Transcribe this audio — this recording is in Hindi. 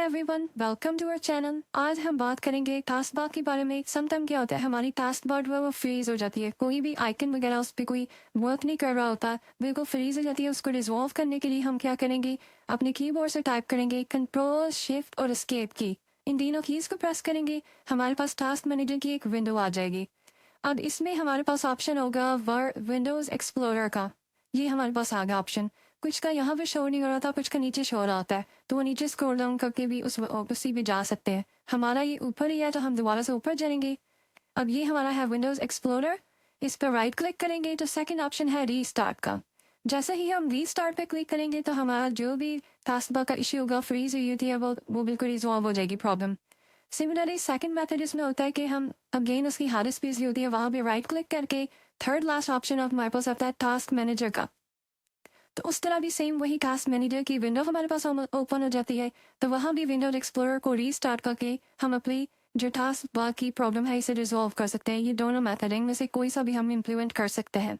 Everyone, welcome to our channel. आज हम बात करेंगे टास्क बार के बारे में। समटाइम क्या होता है, हमारी टास्क बार वो फ्रीज हो जाती है, कोई भी आइकन वगैरह उस पर कोई वर्क नहीं कर रहा होता, बिल्कुल फ्रीज हो जाती है। उसको रिजॉल्व करने के लिए हम क्या करेंगे, अपने कीबोर्ड से टाइप करेंगे कंट्रोल शिफ्ट और एस्केप की। इन तीनों कीज को प्रेस करेंगे, हमारे पास टास्क मैनेजर की एक विंडो आ जाएगी। अब इसमें हमारे पास ऑप्शन होगा विंडोज एक्सप्लोरर का। ये हमारे पास आ गया ऑप्शन। कुछ का यहाँ पे शो नहीं हो रहा था, कुछ का नीचे शो हो रहा होता है, तो वो नीचे स्क्रॉल डाउन करके भी उसी पे जा सकते हैं। हमारा ये ऊपर ही है तो हम दोबारा से ऊपर जाएंगे। अब ये हमारा है विंडोज एक्सप्लोरर। इस पर राइट क्लिक करेंगे तो सेकंड ऑप्शन है रीस्टार्ट का। जैसे ही हम रीस्टार्ट पे क्लिक करेंगे तो हमारा जो भी टास्क बार का इश्यू होगा, फ्रीज हुई थी, वो बिल्कुल रिजॉल्व हो जाएगी प्रॉब्लम। सिमिलरली सेकंड मेथड इसमें होता है कि हम अगेन उसकी हार्ड स्पेस होती है, वहाँ पे राइट क्लिक करके थर्ड लास्ट ऑप्शन ऑफ हमारे पास आता है टास्क मैनेजर का। तो उस तरह भी सेम वही टास्क मैनेजर की विंडो हमारे पास ओपन हो जाती है। तो वहाँ भी विंडो एक्सप्लोरर को रीस्टार्ट करके हम अपनी जो टास्क बार की प्रॉब्लम है इसे रिजॉल्व कर सकते हैं। ये दोनों मेथड में से कोई सा भी हम इम्प्लीमेंट कर सकते हैं।